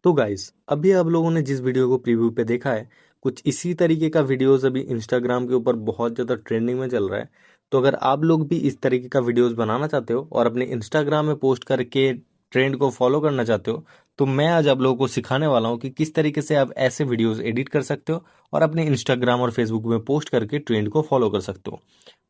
तो गाइस, अभी आप लोगों ने जिस वीडियो को प्रीव्यू पे देखा है, कुछ इसी तरीके का वीडियोस अभी इंस्टाग्राम के ऊपर बहुत ज़्यादा ट्रेंडिंग में चल रहा है। तो अगर आप लोग भी इस तरीके का वीडियोस बनाना चाहते हो और अपने इंस्टाग्राम में पोस्ट करके ट्रेंड को फॉलो करना चाहते हो, तो मैं आज आप लोगों को सिखाने वाला हूँ कि किस तरीके से आप ऐसे वीडियोस एडिट कर सकते हो और अपने इंस्टाग्राम और फेसबुक में पोस्ट करके ट्रेंड को फॉलो कर सकते हो।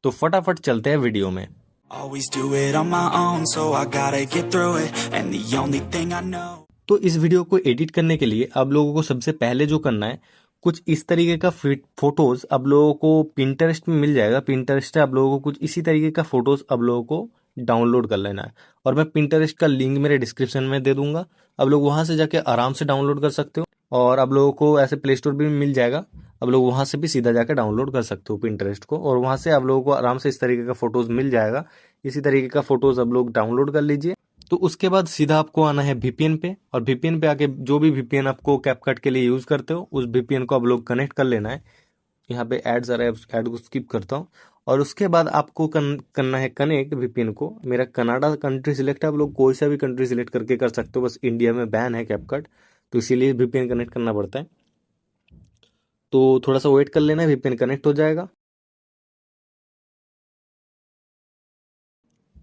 तो फटाफट चलते हैं वीडियो में। Always do it on my own, so I gotta get through it. And the only thing I know. तो इस वीडियो को एडिट करने के लिए आप लोगों को सबसे पहले जो करना है, कुछ इस तरीके का फोटोज आप लोगों को पिंटरेस्ट में मिल जाएगा। पिंटरेस्ट से आप लोगों को कुछ इसी तरीके का फोटोज आप लोगों को डाउनलोड कर लेना है और मैं पिंटरेस्ट का लिंक मेरे डिस्क्रिप्शन में दे दूंगा। आप लोग वहां से जाके आराम से डाउनलोड कर सकते हो और आप लोगों को ऐसे प्ले स्टोर भी मिल जाएगा। आप लोग वहां से भी सीधा जाके डाउनलोड कर सकते हो पिंटरेस्ट को और वहां से आप लोगों को आराम से इस तरीके का फोटोज मिल जाएगा। इसी तरीके का फोटोज आप लोग डाउनलोड कर लीजिए। तो उसके बाद सीधा आपको आना है वीपीएन पे और वीपीएन पे आके जो भी वीपीएन आपको कैपकट के लिए यूज करते हो उस वीपीएन को आप लोग कनेक्ट कर लेना है। यहाँ पे एड्स आ रहा है, उस एड को स्किप करता हूँ। और उसके बाद आपको करना है कनेक्ट वीपीएन को। मेरा कनाडा कंट्री सिलेक्ट है, आप लोग कोई सा भी कंट्री सिलेक्ट करके कर सकते हो, बस इंडिया में बैन है कैपकट, तो इसीलिए वीपीएन कनेक्ट करना पड़ता है। तो थोड़ा सा वेट कर लेना है, वीपीएन कनेक्ट हो जाएगा।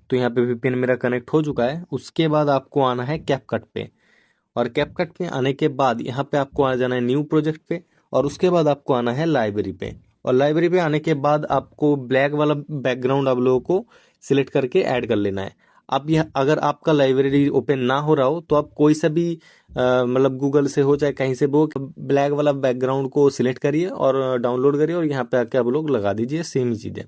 तो यहाँ पे वीपीएन मेरा कनेक्ट हो चुका है। उसके बाद आपको आना है कैपकट पे और कैपकट पे आने के बाद यहाँ पे आपको आ जाना है न्यू प्रोजेक्ट पे और उसके बाद आपको आना है लाइब्रेरी पे। और लाइब्रेरी पे आने के बाद आपको ब्लैक वाला बैकग्राउंड आप लोगों को सिलेक्ट करके ऐड कर लेना है। आप यह अगर आपका लाइब्रेरी ओपन ना हो रहा हो तो आप कोई सा भी मतलब गूगल से हो चाहे कहीं से भी हो, ब्लैक वाला बैकग्राउंड को सिलेक्ट करिए और डाउनलोड करिए और यहाँ पे आके आप लोग लगा दीजिए, सेम ही चीज़ है।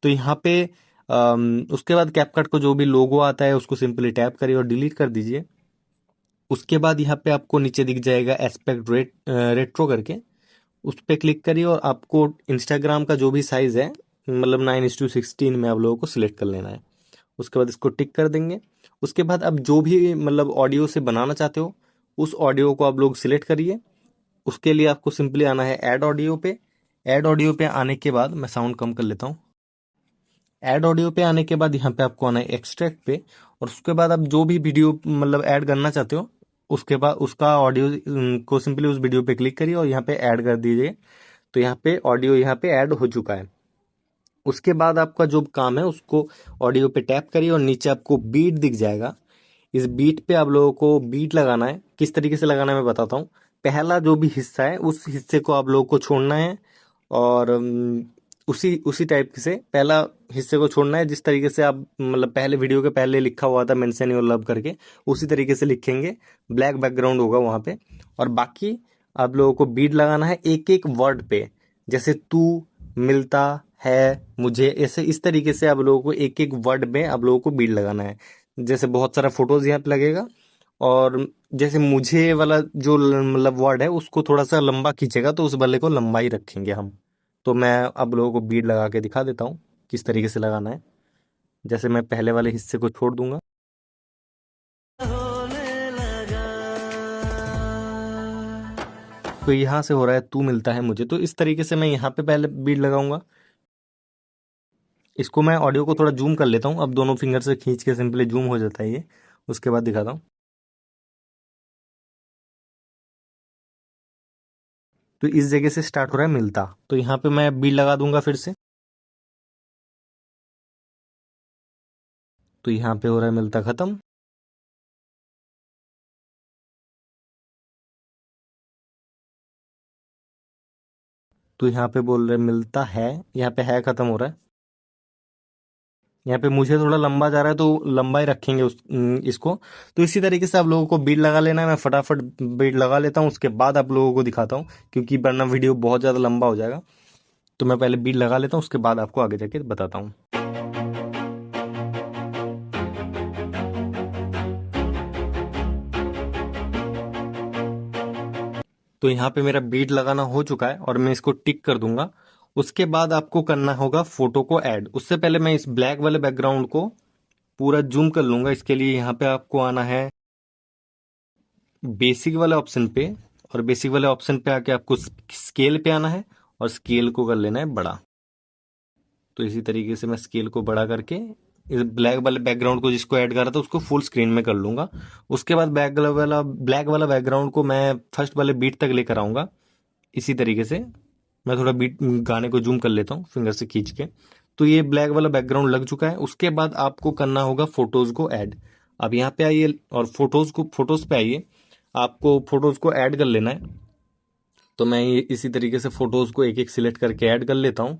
तो यहाँ पे उसके बाद कैपकट को जो भी लोगो आता है उसको सिंपली टैप करिए और डिलीट कर दीजिए। उसके बाद यहाँ पे आपको नीचे दिख जाएगा एस्पेक्ट रेट्रो करके, उस पर क्लिक करिए और आपको इंस्टाग्राम का जो भी साइज है मतलब 9:16 में आप लोगों को सिलेक्ट कर लेना है। उसके बाद इसको टिक कर देंगे। उसके बाद अब जो भी मतलब ऑडियो से बनाना चाहते हो उस ऑडियो को आप लोग सिलेक्ट करिए। उसके लिए आपको सिंपली आना है ऐड ऑडियो पे। ऐड ऑडियो पे आने के बाद मैं साउंड कम कर लेता हूँ। ऐड ऑडियो पे आने के बाद यहाँ पे आपको आना है एक्सट्रैक्ट पे और उसके बाद आप जो भी वीडियो मतलब ऐड करना चाहते हो उसके बाद उसका ऑडियो को सिंपली उस वीडियो पे क्लिक करिए और यहाँ पे ऐड कर दीजिए। तो यहाँ पे ऑडियो यहाँ पे ऐड हो चुका है। उसके बाद आपका जो काम है उसको ऑडियो पे टैप करिए और नीचे आपको बीट दिख जाएगा। इस बीट पे आप लोगों को बीट लगाना है। किस तरीके से लगाना है मैं बताता हूँ। पहला जो भी हिस्सा है उस हिस्से को आप लोगों को छोड़ना है और उसी उसी टाइप से पहला हिस्से को छोड़ना है जिस तरीके से आप मतलब पहले वीडियो के पहले लिखा हुआ था मेंशन योर लव करके, उसी तरीके से लिखेंगे। ब्लैक बैकग्राउंड होगा वहां पे और बाकी आप लोगों को बीट लगाना है एक एक वर्ड पे। जैसे तू, मिलता है, मुझे, ऐसे इस तरीके से आप लोगों को एक एक वर्ड में आप लोगों को बीट लगाना है। जैसे बहुत सारा फोटोज यहाँ पे लगेगा और जैसे मुझे वाला जो मतलब वर्ड है उसको थोड़ा सा लंबा खींचेगा तो उस वाले को लंबा ही रखेंगे हम। तो मैं अब लोगों को बीट लगा के दिखा देता हूँ किस तरीके से लगाना है। जैसे मैं पहले वाले हिस्से को छोड़ दूंगा तो यहाँ से हो रहा है तू मिलता है मुझे, तो इस तरीके से मैं यहाँ पे पहले बीट लगाऊंगा। इसको मैं ऑडियो को थोड़ा जूम कर लेता हूँ। अब दोनों फिंगर से खींच के सिंपली जूम हो जाता है ये। उसके बाद दिखाता हूँ। तो इस जगह से स्टार्ट हो रहा है मिलता, तो यहाँ पे मैं बीट लगा दूंगा फिर से। तो यहाँ पे हो रहा है मिलता खत्म। तो यहाँ पे बोल रहे मिलता है, यहाँ पे है खत्म हो रहा है। यहाँ पे मुझे थोड़ा लंबा जा रहा है तो लंबा ही रखेंगे इसको। तो इसी तरीके से आप लोगों को बीट लगा लेना है। मैं फटाफट बीट लगा लेता हूँ, उसके बाद आप लोगों को दिखाता हूँ क्योंकि वरना वीडियो बहुत ज़्यादा लंबा हो जाएगा। तो मैं पहले बीट लगा लेता हूँ, उसके बाद आपको आगे जाके बताता हूँ। तो यहाँ पे मेरा बीट लगाना हो चुका है और मैं इसको टिक कर दूंगा। उसके बाद आपको करना होगा फोटो को ऐड। उससे पहले मैं इस ब्लैक वाले बैकग्राउंड को पूरा जूम कर लूंगा। इसके लिए यहाँ पे आपको आना है बेसिक वाले ऑप्शन पे और बेसिक वाले ऑप्शन पे आके आपको स्केल पे आना है और स्केल को कर लेना है बड़ा। तो इसी तरीके से मैं स्केल को बड़ा करके इस ब्लैक वाले बैकग्राउंड को जिसको ऐड कर रहा था उसको फुल स्क्रीन में कर लूंगा। उसके बाद ब्लैक वाला बैकग्राउंड को मैं फर्स्ट वाले बीट तक लेकर आऊंगा। इसी तरीके से मैं थोड़ा बीट गाने को जूम कर लेता हूँ फिंगर से खींच के। तो ये ब्लैक वाला बैकग्राउंड लग चुका है। उसके बाद आपको करना होगा फोटोज को ऐड। अब यहाँ पे आइए और फोटोज पे आइए, आपको फोटोज को ऐड कर लेना है। तो मैं ये इसी तरीके से फोटोज को एक एक सिलेक्ट करके ऐड कर लेता हूँ।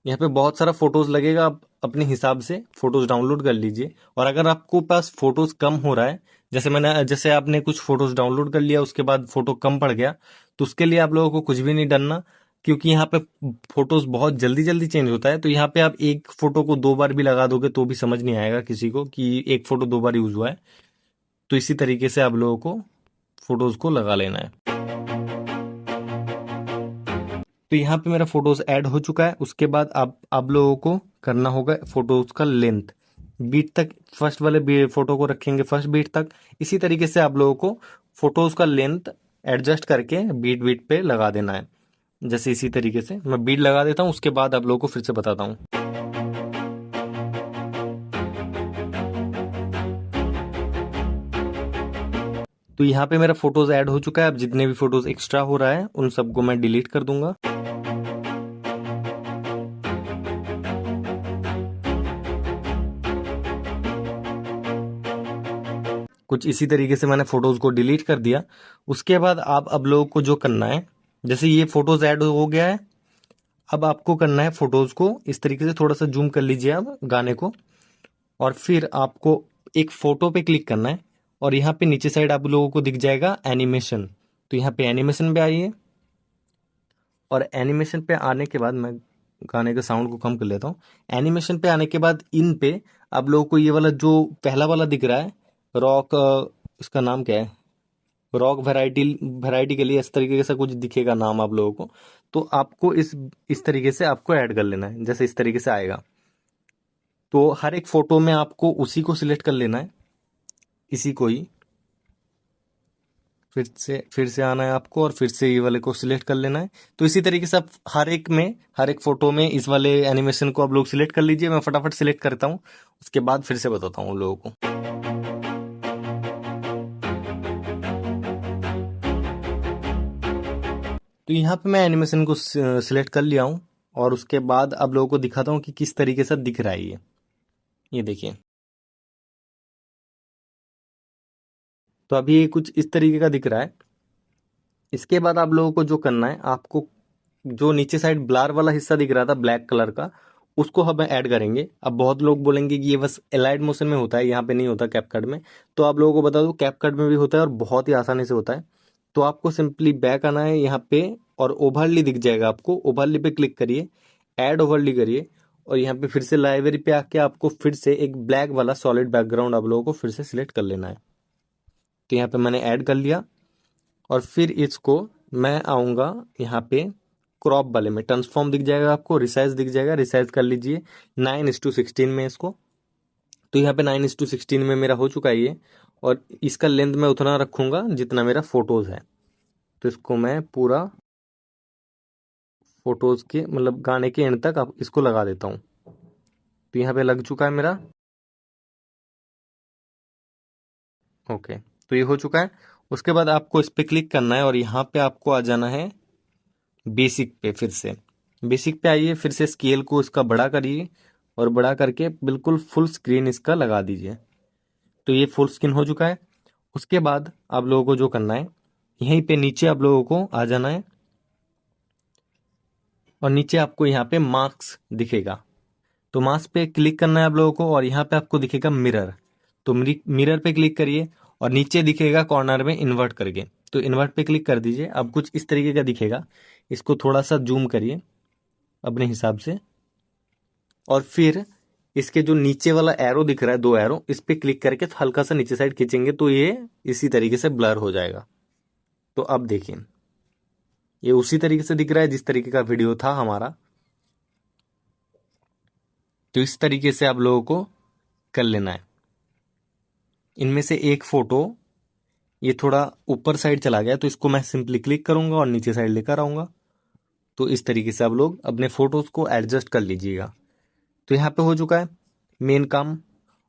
यहाँ पे बहुत सारा फोटोज लगेगा, आप अपने हिसाब से फोटोज डाउनलोड कर लीजिए। और अगर आपको पास फोटोज कम हो रहा है, जैसे आपने कुछ फोटोज डाउनलोड कर लिया उसके बाद फोटो कम पड़ गया, तो उसके लिए आप लोगों को कुछ भी नहीं डरना, क्योंकि यहाँ पे फोटोज बहुत जल्दी जल्दी चेंज होता है। तो यहाँ पे आप एक फोटो को 2 बार भी लगा दोगे तो भी समझ नहीं आएगा किसी को कि एक फोटो 2 बार यूज हुआ है। तो इसी तरीके से आप लोगों को फोटोज को लगा लेना है। तो यहाँ पे मेरा फोटोज ऐड हो चुका है। उसके बाद आप लोगों को करना होगा फोटोज का लेंथ बीट तक, फर्स्ट वाले फोटो को रखेंगे फर्स्ट बीट तक। इसी तरीके से आप लोगों को फोटोज का लेंथ एडजस्ट करके बीट बीट पे लगा देना है। जैसे इसी तरीके से मैं बीट लगा देता हूँ, उसके बाद आप लोगों को फिर से बताता हूँ। तो यहाँ पे मेरा फोटोज ऐड हो चुका है। अब जितने भी फोटोज एक्स्ट्रा हो रहा है उन सबको मैं डिलीट कर दूंगा। कुछ इसी तरीके से मैंने फोटोज को डिलीट कर दिया। उसके बाद आप अब लोगों को जो करना है, जैसे ये फोटोज ऐड हो गया है, अब आपको करना है फोटोज को इस तरीके से थोड़ा सा जूम कर लीजिए आप गाने को, और फिर आपको एक फोटो पे क्लिक करना है और यहाँ पे नीचे साइड आप लोगों को दिख जाएगा एनिमेशन। तो यहाँ पे एनिमेशन पे आइए और एनिमेशन पे आने के बाद मैं गाने के साउंड को कम कर लेता हूँ। एनिमेशन पे आने के बाद इन पे आप लोगों को ये वाला जो पहला वाला दिख रहा है रॉक, इसका नाम क्या है, रॉक वैरायटी के लिए इस तरीके से कुछ दिखेगा नाम आप लोगों को। तो आपको इस तरीके से आपको ऐड कर लेना है, जैसे इस तरीके से आएगा। तो हर एक फोटो में आपको उसी को सिलेक्ट कर लेना है, इसी को ही फिर से आना है आपको और फिर से ये वाले को सिलेक्ट कर लेना है। तो इसी तरीके से आप हर एक फोटो में इस वाले एनिमेशन को आप लोग सिलेक्ट कर लीजिए। मैं फटाफट सिलेक्ट करता हूँ, उसके बाद फिर से बताता हूँ लोगों को। तो यहाँ पे मैं एनिमेशन को सिलेक्ट कर लिया हूँ और उसके बाद अब लोगों को दिखाता हूँ कि किस तरीके से दिख रहा है ये देखिए। तो अभी ये कुछ इस तरीके का दिख रहा है। इसके बाद आप लोगों को जो करना है, आपको जो नीचे साइड ब्लर वाला हिस्सा दिख रहा था ब्लैक कलर का, उसको हम ऐड करेंगे। अब बहुत लोग बोलेंगे कि ये बस एलाइड मोशन में होता है, यहाँ पे नहीं होता कैपकट में। तो आप लोगों को बता दूं कैपकट में भी होता है और बहुत ही आसानी से होता है। तो आपको सिंपली बैक आना है यहाँ पे और ओवरली दिख जाएगा आपको, ओवरली पे क्लिक करिए, ऐड ओवरली करिए और यहाँ पे फिर से लाइब्रेरी पे आके आपको फिर से एक ब्लैक वाला सॉलिड बैकग्राउंड आप लोगों को फिर से सिलेक्ट कर लेना है। तो यहाँ पे मैंने ऐड कर लिया और फिर इसको मैं आऊँगा यहाँ पे क्रॉप वाले में, ट्रांसफॉर्म दिख जाएगा आपको, रिसाइज दिख जाएगा, रिसाइज कर लीजिए 9:16 में इसको। तो यहाँ पे 9:16 में मेरा हो चुका है ये, और इसका लेंथ मैं उतना रखूंगा जितना मेरा फोटोज है। तो इसको मैं पूरा फोटोज के मतलब गाने के एंड तक आप इसको लगा देता हूँ। तो यहाँ पे लग चुका है मेरा। ओके, तो ये हो चुका है। उसके बाद आपको इस पे क्लिक करना है और यहाँ पे आपको आ जाना है बेसिक पे। फिर से बेसिक पे आइए, फिर से स्केल को इसका बड़ा करिए और बड़ा करके बिल्कुल फुल स्क्रीन इसका लगा दीजिए। तो ये फुल स्क्रीन हो चुका है। उसके बाद आप लोगों को जो करना है, यहीं पे नीचे आप लोगों को आ जाना है और नीचे आपको यहाँ पे मार्क्स दिखेगा। तो मार्क्स पे क्लिक करना है आप लोगों को और यहाँ पे आपको दिखेगा मिरर। तो मिरर पे क्लिक करिए और नीचे दिखेगा कॉर्नर में इन्वर्ट करके, तो इन्वर्ट पे क्लिक कर दीजिए। अब कुछ इस तरीके का दिखेगा, इसको थोड़ा सा जूम करिए अपने हिसाब से और फिर इसके जो नीचे वाला एरो दिख रहा है 2 एरो, इस पे क्लिक करके हल्का सा नीचे साइड खींचेंगे तो ये इसी तरीके से ब्लर हो जाएगा। तो अब देखिए ये उसी तरीके से दिख रहा है जिस तरीके का वीडियो था हमारा। तो इस तरीके से आप लोगों को कर लेना है। इनमें से एक फोटो ये थोड़ा ऊपर साइड चला गया, तो इसको मैं सिंपली क्लिक करूंगा और नीचे साइड लेकर आऊंगा। तो इस तरीके से आप लोग अपने फोटोज को एडजस्ट कर लीजिएगा। तो यहाँ पे हो चुका है। मेन काम।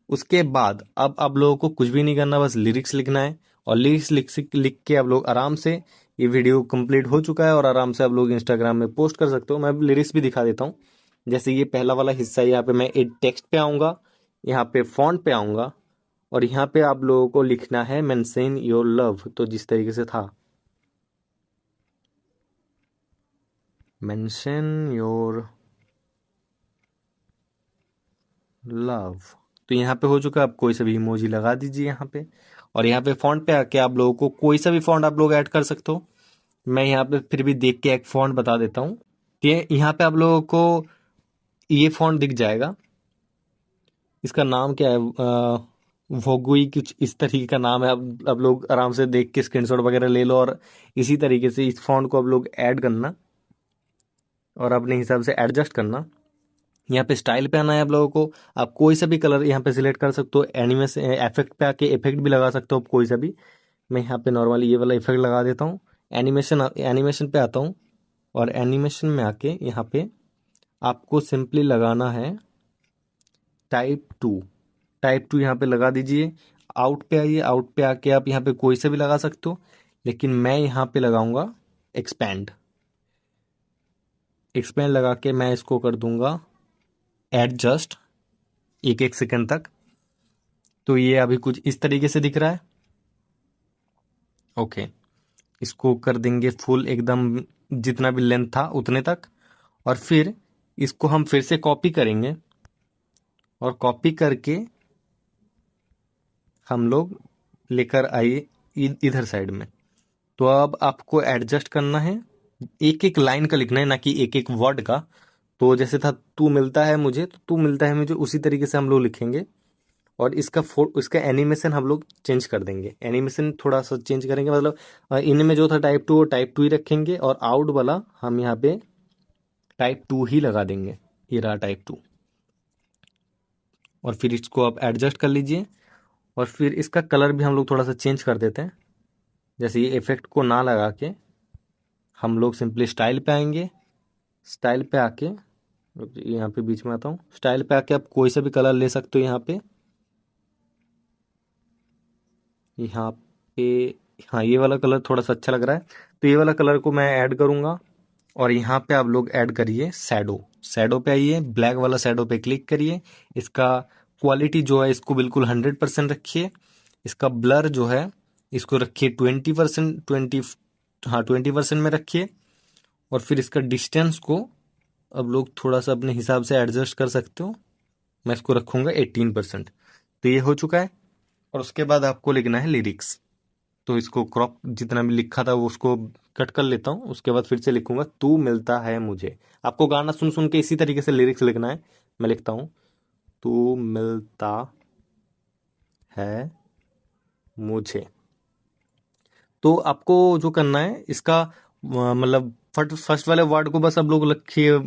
उसके बाद अब आप लोगों को कुछ भी नहीं करना, बस लिरिक्स लिखना है। और लिरिक्स लिख के आप लोग आराम से, ये वीडियो कंप्लीट हो चुका है और आराम से आप लोग इंस्टाग्राम में पोस्ट कर सकते हो। मैं लिरिक्स भी दिखा देता हूँ। जैसे ये पहला वाला हिस्सा है, यहाँ पे मैं एक टेक्स्ट पे आऊँगा, यहाँ पे फॉन्ट पे आऊँगा और यहाँ पे आप लोगों को लिखना है मेंशन योर लव। तो जिस तरीके से था, मेंशन योर लव, तो यहाँ पे हो चुका है। आप कोई सा भी इमोजी लगा दीजिए यहाँ पे। और यहाँ पे फॉन्ट पे आके आप लोगों को कोई सा भी फॉन्ट आप लोग ऐड कर सकते हो। मैं यहाँ पे फिर भी देख के एक फॉन्ट बता देता हूँ। ये यहाँ पे आप लोगों को ये फॉन्ट दिख जाएगा। इसका नाम क्या है, वोगुई कुछ इस तरीके का नाम है। अब लोग आराम से देख के स्क्रीनशॉट वगैरह ले लो और इसी तरीके से इस फॉन्ट को आप लोग ऐड करना और अपने हिसाब से एडजस्ट करना। यहाँ पे स्टाइल पे आना है आप लोगों को। आप कोई सा भी कलर यहाँ पे सिलेक्ट कर सकते हो। एनिमेशन इफेक्ट पे आके इफेक्ट भी लगा सकते हो आप कोई सा भी। मैं यहाँ पे नॉर्मली ये वाला इफेक्ट लगा देता हूँ। एनिमेशन पे आता हूँ और एनिमेशन में आके यहाँ पे आपको सिंपली लगाना है टाइप 2 यहाँ पे लगा दीजिए। आउट पे आइए, आउट पे आके आप यहाँ पे कोई सा भी लगा सकते हो, लेकिन मैं यहाँ पे लगाऊंगा एक्सपैंड। एक्सपैंड लगा के मैं इसको कर दूंगा एडजस्ट 1-1 सेकंड तक। तो ये अभी कुछ इस तरीके से दिख रहा है। ओके, इसको कर देंगे फुल एकदम, जितना भी लेंथ था उतने तक। और फिर इसको हम फिर से कॉपी करेंगे और कॉपी करके हम लोग लेकर आए इधर साइड में। तो अब आपको एडजस्ट करना है, एक एक लाइन का लिखना है, ना कि एक एक वर्ड का। तो जैसे था तू मिलता है मुझे, तो तू मिलता है मुझे, उसी तरीके से हम लोग लिखेंगे। और इसका एनिमेशन हम लोग चेंज कर देंगे। एनिमेशन थोड़ा सा चेंज करेंगे, मतलब इनमें जो था टाइप 2 वो टाइप 2 ही रखेंगे और आउट वाला हम यहाँ पे टाइप 2 ही लगा देंगे। ये रहा टाइप 2। और फिर इसको आप एडजस्ट कर लीजिए। और फिर इसका कलर भी हम लोग थोड़ा सा चेंज कर देते हैं। जैसे ये इफेक्ट को ना लगा के हम लोग सिंपली स्टाइल पे आएंगे। स्टाइल पे आके यहाँ पे बीच में आता हूँ। स्टाइल पे आके आप कोई सा भी कलर ले सकते हो। यहाँ पे हाँ, ये वाला कलर थोड़ा सा अच्छा लग रहा है, तो ये वाला कलर को मैं ऐड करूँगा। और यहाँ पे आप लोग ऐड करिए शैडो पे आइए, ब्लैक वाला शैडो पे क्लिक करिए। इसका क्वालिटी जो है इसको बिल्कुल 100% रखिए। इसका ब्लर जो है इसको रखिए 20%, 20% में रखिए। और फिर इसका डिस्टेंस को अब लोग थोड़ा सा अपने हिसाब से एडजस्ट कर सकते हो। मैं इसको रखूँगा 18%। तो ये हो चुका है। और उसके बाद आपको लिखना है लिरिक्स। तो इसको क्रॉप जितना भी लिखा था वो उसको कट कर लेता हूँ। उसके बाद फिर से लिखूंगा तू मिलता है मुझे। आपको गाना सुन सुन के इसी तरीके से लिरिक्स लिखना है। मैं लिखता हूँ तू मिलता है मुझे। तो आपको जो करना है इसका मतलब फर्स्ट वाले वर्ड को बस आप लोग लिखिए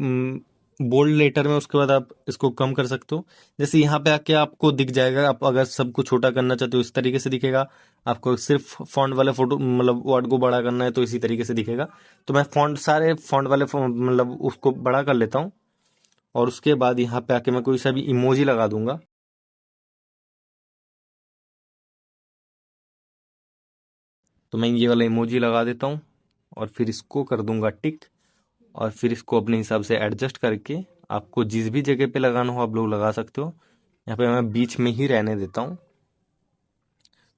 बोल्ड लेटर में। उसके बाद आप इसको कम कर सकते हो। जैसे यहाँ पे आके आपको दिख जाएगा। आप अगर सबको छोटा करना चाहते हो इस तरीके से दिखेगा। आपको सिर्फ फॉन्ट वाले फोटो मतलब वर्ड को बड़ा करना है तो इसी तरीके से दिखेगा। तो मैं सारे फॉन्ट वाले मतलब उसको बड़ा कर लेता हूँ। और उसके बाद यहाँ पे आके मैं कोई सा भी इमोजी लगा दूंगा। तो मैं ये वाला इमोजी लगा देता हूँ और फिर इसको कर दूंगा टिक। और फिर इसको अपने हिसाब से एडजस्ट करके आपको जिस भी जगह पे लगाना हो आप लोग लगा सकते हो। यहाँ पे मैं बीच में ही रहने देता हूँ।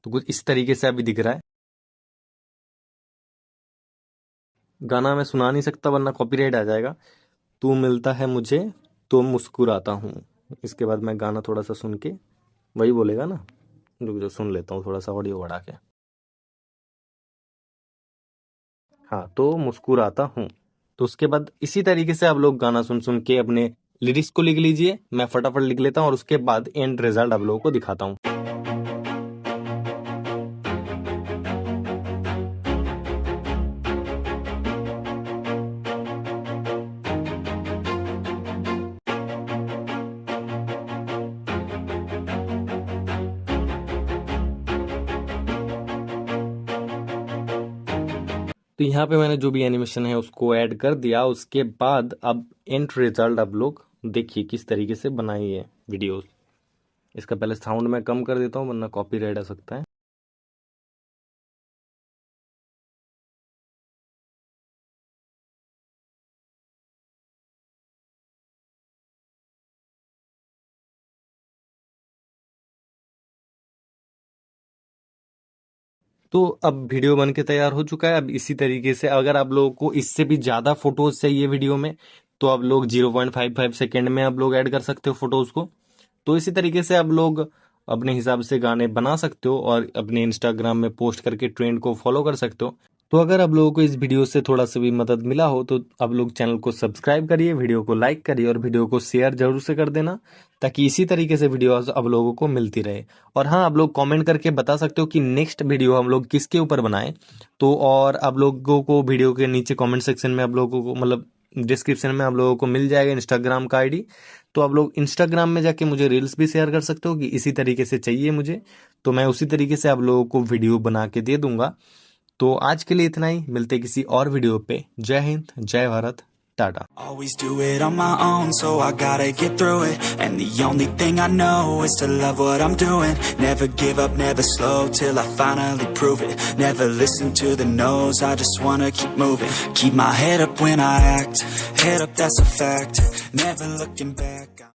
तो कुछ इस तरीके से अभी दिख रहा है। गाना मैं सुना नहीं सकता वरना कॉपीराइट आ जाएगा। तू मिलता है मुझे तो मुस्कुराता हूँ। इसके बाद मैं गाना थोड़ा सा सुन के वही बोलेगा ना, रुक जो सुन लेता हूँ थोड़ा सा ऑडियो बढ़ा के। हाँ, तो मुस्कुराता हूँ। तो उसके बाद इसी तरीके से आप लोग गाना सुन सुन के अपने लिरिक्स को लिख लीजिए। मैं फटाफट लिख लेता हूँ और उसके बाद एंड रिजल्ट आप लोगों को दिखाता हूँ। तो यहाँ पे मैंने जो भी एनिमेशन है उसको ऐड कर दिया। उसके बाद अब एंड रिजल्ट आप लोग देखिए किस तरीके से बनाई है वीडियोस। इसका पहले साउंड मैं कम कर देता हूँ वरना कॉपीराइट आ सकता है। तो अब वीडियो बन के तैयार हो चुका है। अब इसी तरीके से अगर आप लोगों को इससे भी ज़्यादा फोटोज चाहिए वीडियो में तो आप लोग 0.55 सेकेंड में आप लोग ऐड कर सकते हो फोटोज को। तो इसी तरीके से आप लोग अपने हिसाब से गाने बना सकते हो और अपने इंस्टाग्राम में पोस्ट करके ट्रेंड को फॉलो कर सकते हो। तो अगर आप लोगों को इस वीडियो से थोड़ा सा भी मदद मिला हो तो आप लोग चैनल को सब्सक्राइब करिए, वीडियो को लाइक करिए और वीडियो को शेयर जरूर से कर देना ताकि इसी तरीके से वीडियो आप लोगों को मिलती रहे। और हाँ, आप लोग कमेंट करके बता सकते हो कि नेक्स्ट वीडियो हम लोग किसके ऊपर बनाएं। तो और आप लोगों को वीडियो के नीचे कमेंट सेक्शन में आप लोगों को मतलब डिस्क्रिप्शन में आप लोगों को मिल जाएगा इंस्टाग्राम का आईडी। तो आप लोग इंस्टाग्राम में जाके मुझे रील्स भी शेयर कर सकते हो कि इसी तरीके से चाहिए मुझे, तो मैं उसी तरीके से आप लोगों को वीडियो बना के दे दूंगा। तो आज के लिए इतना ही, मिलते किसी और वीडियो पे। जय हिंद, जय Bharat, Tata. Always do it on my own, so I gotta get through it. And the only thing I know is to love what I'm doing. Never give up, never slow, till I finally prove it. Never listen to the no's, I just wanna keep moving. Keep my head up when I act, head up, that's a fact. Never looking back.